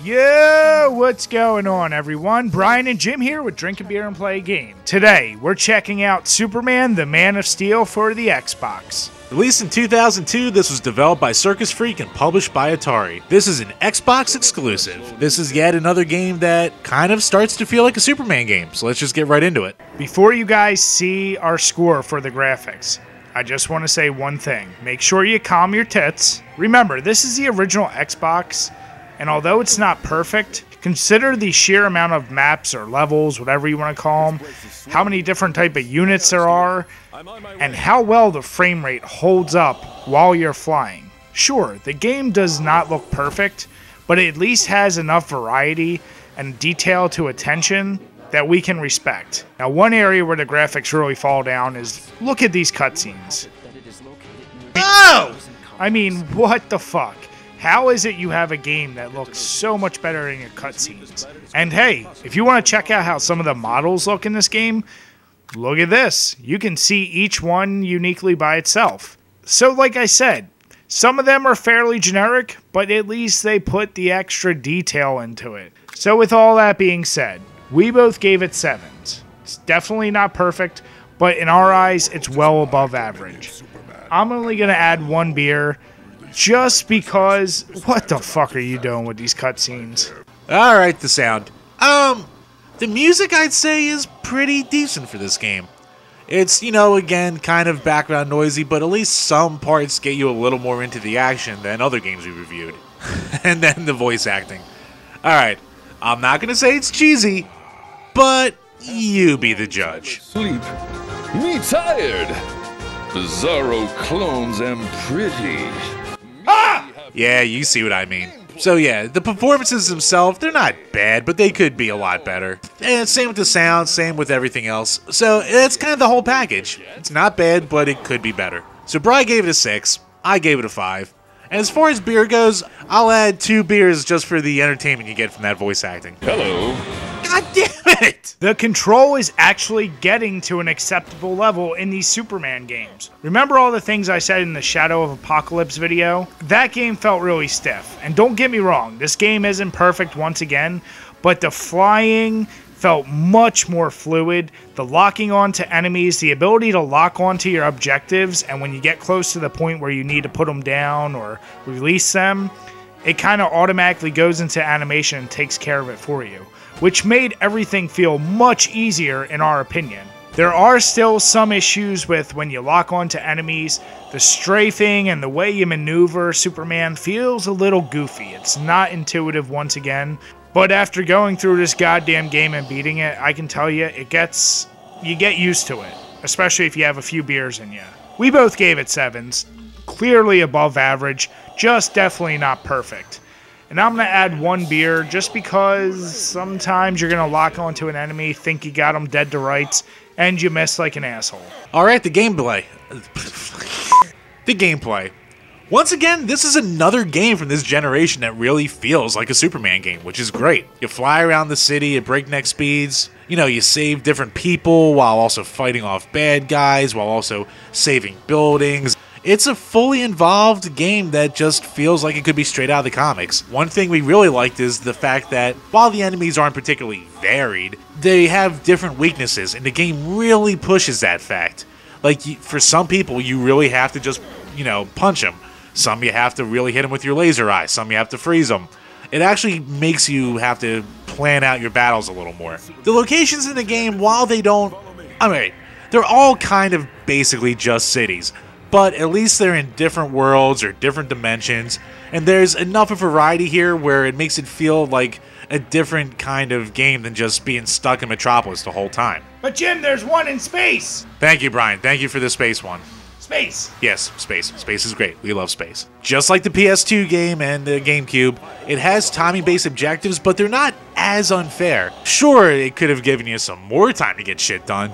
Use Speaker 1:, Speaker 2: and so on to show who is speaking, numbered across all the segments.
Speaker 1: Yo, what's going on, everyone? Brian and Jim here with Drink a Beer and Play a Game. Today, we're checking out Superman, the Man of Steel for the Xbox.
Speaker 2: Released in 2002, this was developed by Circus Freak and published by Atari. This is an Xbox exclusive. This is yet another game that kind of starts to feel like a Superman game, so let's just get right into it.
Speaker 1: Before you guys see our score for the graphics, I just want to say one thing. Make sure you calm your tits. Remember, this is the original Xbox, and although it's not perfect, consider the sheer amount of maps or levels, whatever you want to call them, how many different type of units there are, and how well the frame rate holds up while you're flying. Sure, the game does not look perfect, but it at least has enough variety and detail to attention that we can respect. Now, one area where the graphics really fall down is, look at these cutscenes.
Speaker 2: Oh!
Speaker 1: I mean, what the fuck? How is it you have a game that looks so much better in your cutscenes? And hey, if you want to check out how some of the models look in this game, look at this. You can see each one uniquely by itself. So like I said, some of them are fairly generic, but at least they put the extra detail into it. So with all that being said, we both gave it 7s. It's definitely not perfect, but in our eyes, it's well above average. I'm only going to add one beer, just because, what the fuck are you doing with these cutscenes?
Speaker 2: Alright, the sound. The music I'd say is pretty decent for this game. It's, again, kind of background noisy, but at least some parts get you a little more into the action than other games we reviewed. And then the voice acting. Alright, I'm not gonna say it's cheesy, but you be the judge.
Speaker 3: Sleep. Me tired. Bizarro clones am pretty.
Speaker 2: Yeah, you see what I mean. So yeah, the performances themselves, they're not bad, but they could be a lot better. And same with the sound, same with everything else. So it's kind of the whole package. It's not bad, but it could be better. So Brian gave it a 6, I gave it a 5. And as far as beer goes, I'll add 2 beers just for the entertainment you get from that voice acting.
Speaker 3: Hello.
Speaker 2: God damn it!
Speaker 1: The control is actually getting to an acceptable level in these Superman games. Remember all the things I said in the Shadow of Apocalypse video? That game felt really stiff. And don't get me wrong, this game isn't perfect once again, but the flying felt much more fluid. The locking onto enemies, the ability to lock onto your objectives, and when you get close to the point where you need to put them down or release them, it kind of automatically goes into animation and takes care of it for you, which made everything feel much easier in our opinion. There are still some issues with when you lock onto enemies. The strafing and the way you maneuver Superman feels a little goofy. It's not intuitive once again, but after going through this goddamn game and beating it, I can tell you, you get used to it, especially if you have a few beers in you. We both gave it 7s, clearly above average, just definitely not perfect. And I'm going to add 1 beer just because sometimes you're going to lock onto an enemy, think you got them dead to rights, and you miss like an asshole.
Speaker 2: Alright, the gameplay. The gameplay. Once again, this is another game from this generation that really feels like a Superman game, which is great. You fly around the city at breakneck speeds, you save different people while also fighting off bad guys, while also saving buildings. It's a fully involved game that just feels like it could be straight out of the comics. One thing we really liked is the fact that while the enemies aren't particularly varied, they have different weaknesses, and the game really pushes that fact. Like, for some people, you really have to just, punch them. Some you have to really hit them with your laser eye. Some you have to freeze them. It actually makes you have to plan out your battles a little more. The locations in the game, while they don't... they're all kind of basically just cities. But at least they're in different worlds or different dimensions, and there's enough of variety here where it makes it feel like a different kind of game than just being stuck in Metropolis the whole time.
Speaker 1: But Jim, there's one in space!
Speaker 2: Thank you, Brian. Thank you for the space one.
Speaker 1: Space!
Speaker 2: Yes, space. Space is great. We love space. Just like the PS2 game and the GameCube, it has timing-based objectives, but they're not as unfair. Sure, it could have given you some more time to get shit done,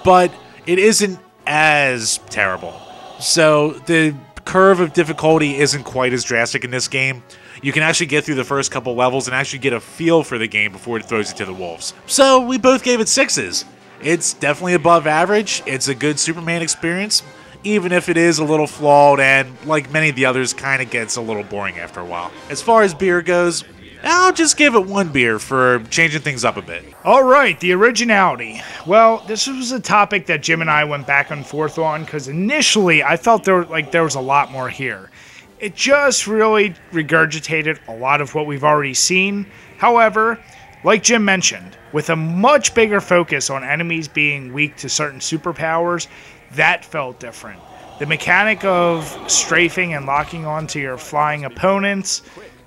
Speaker 2: but it isn't as terrible. So the curve of difficulty isn't quite as drastic in this game. You can actually get through the first couple levels and actually get a feel for the game before it throws you to the wolves. So we both gave it 6s. It's definitely above average. It's a good Superman experience, even if it is a little flawed and, like many of the others, kind of gets a little boring after a while. As far as beer goes, I'll just give it 1 beer for changing things up a bit.
Speaker 1: Alright, the originality. Well, this was a topic that Jim and I went back and forth on, because initially I felt there was a lot more here. It just really regurgitated a lot of what we've already seen. However, like Jim mentioned, with a much bigger focus on enemies being weak to certain superpowers, that felt different. The mechanic of strafing and locking onto your flying opponents,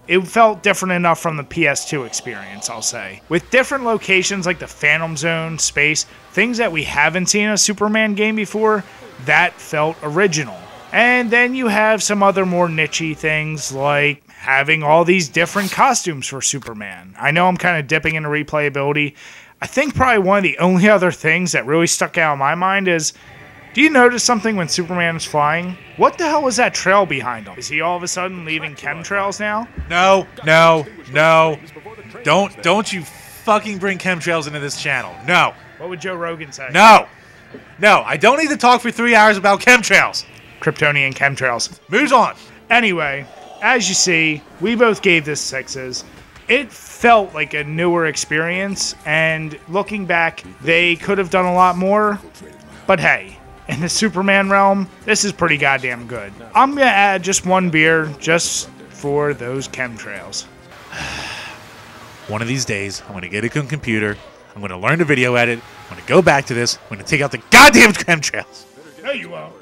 Speaker 1: it felt different enough from the PS2 experience, I'll say. With different locations like the Phantom Zone, space, things that we haven't seen in a Superman game before, that felt original. And then you have some other more niche-y things like having all these different costumes for Superman. I know I'm kind of dipping into replayability. I think probably one of the only other things that really stuck out in my mind is, do you notice something when Superman is flying? What the hell was that trail behind him? Is he all of a sudden leaving chemtrails now?
Speaker 2: No. Don't you fucking bring chemtrails into this channel. No.
Speaker 1: What would Joe Rogan say?
Speaker 2: No, I don't need to talk for 3 hours about chemtrails.
Speaker 1: Kryptonian chemtrails.
Speaker 2: Moves on.
Speaker 1: Anyway, as you see, we both gave this 6s. It felt like a newer experience, and looking back, they could have done a lot more, but hey, in the Superman realm, this is pretty goddamn good. I'm gonna add just 1 beer just for those chemtrails.
Speaker 2: One of these days, I'm gonna get a computer, I'm gonna learn to video edit, I'm gonna go back to this, I'm gonna take out the goddamn chemtrails.
Speaker 1: No, you won't.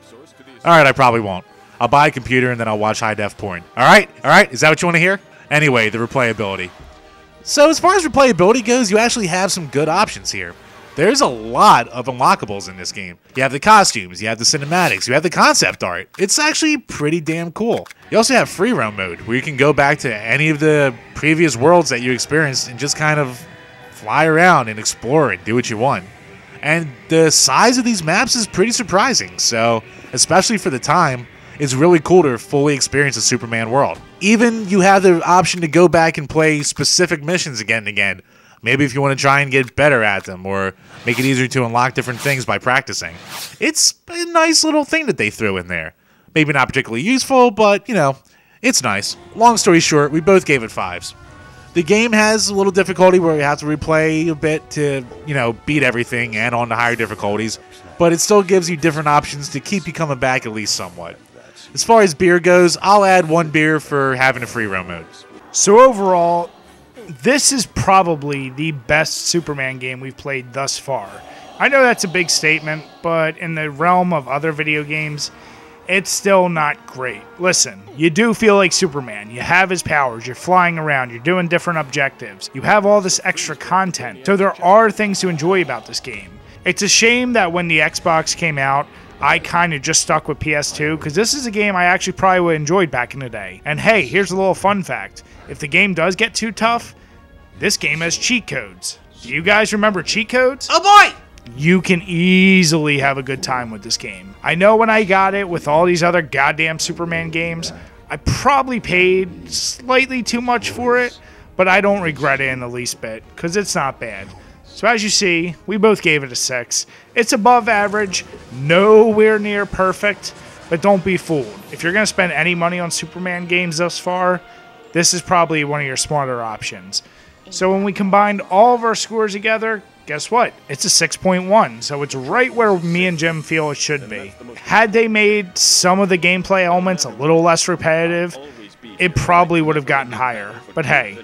Speaker 2: Alright, I probably won't. I'll buy a computer and then I'll watch high-def porn. Alright? Is that what you want to hear? Anyway, the replayability. So as far as replayability goes, you actually have some good options here. There's a lot of unlockables in this game. You have the costumes, you have the cinematics, you have the concept art. It's actually pretty damn cool. You also have free roam mode, where you can go back to any of the previous worlds that you experienced and just kind of fly around and explore and do what you want. And the size of these maps is pretty surprising, so especially for the time, it's really cool to fully experience a Superman world. Even you have the option to go back and play specific missions again and again. Maybe if you want to try and get better at them, or make it easier to unlock different things by practicing. It's a nice little thing that they threw in there. Maybe not particularly useful, but, you know, it's nice. Long story short, we both gave it 5s. The game has a little difficulty where you have to replay a bit to, you know, beat everything and on the higher difficulties, but it still gives you different options to keep you coming back at least somewhat. As far as beer goes, I'll add 1 beer for having a free roam mode.
Speaker 1: So overall, this is probably the best Superman game we've played thus far. I know that's a big statement, but in the realm of other video games, it's still not great. Listen, you do feel like Superman. You have his powers, you're flying around, you're doing different objectives. You have all this extra content, so there are things to enjoy about this game. It's a shame that when the Xbox came out, I kind of just stuck with PS2, because this is a game I actually probably would have enjoyed back in the day. And hey, here's a little fun fact. If the game does get too tough, this game has cheat codes. Do you guys remember cheat codes?
Speaker 2: Oh boy!
Speaker 1: You can easily have a good time with this game. I know when I got it with all these other goddamn Superman games, I probably paid slightly too much for it, but I don't regret it in the least bit, because it's not bad. So as you see, we both gave it a 6. It's above average, nowhere near perfect, but don't be fooled. If you're going to spend any money on Superman games thus far, this is probably one of your smarter options. So when we combined all of our scores together, guess what? It's a 6.1, so it's right where me and Jim feel it should be. Had they made some of the gameplay elements a little less repetitive, it probably would have gotten higher. But hey,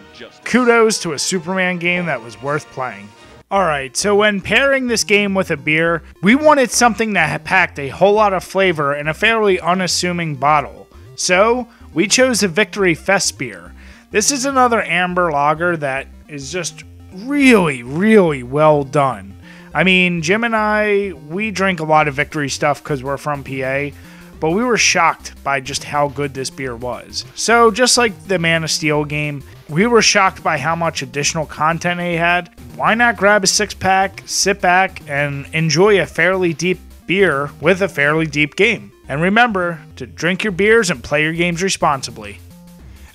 Speaker 1: kudos to a Superman game that was worth playing. Alright, so when pairing this game with a beer, we wanted something that had packed a whole lot of flavor in a fairly unassuming bottle. So, we chose the Victory Fest beer. This is another amber lager that is just really, really well done. I mean, Jim and I, we drink a lot of Victory stuff because we're from PA, but we were shocked by just how good this beer was. So, just like the Man of Steel game, we were shocked by how much additional content they had. Why not grab a 6-pack, sit back, and enjoy a fairly deep beer with a fairly deep game? And remember to drink your beers and play your games responsibly.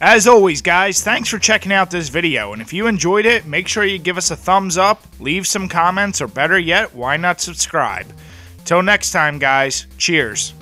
Speaker 1: As always, guys, thanks for checking out this video, and if you enjoyed it, make sure you give us a thumbs up, leave some comments, or better yet, why not subscribe? Till next time, guys, cheers.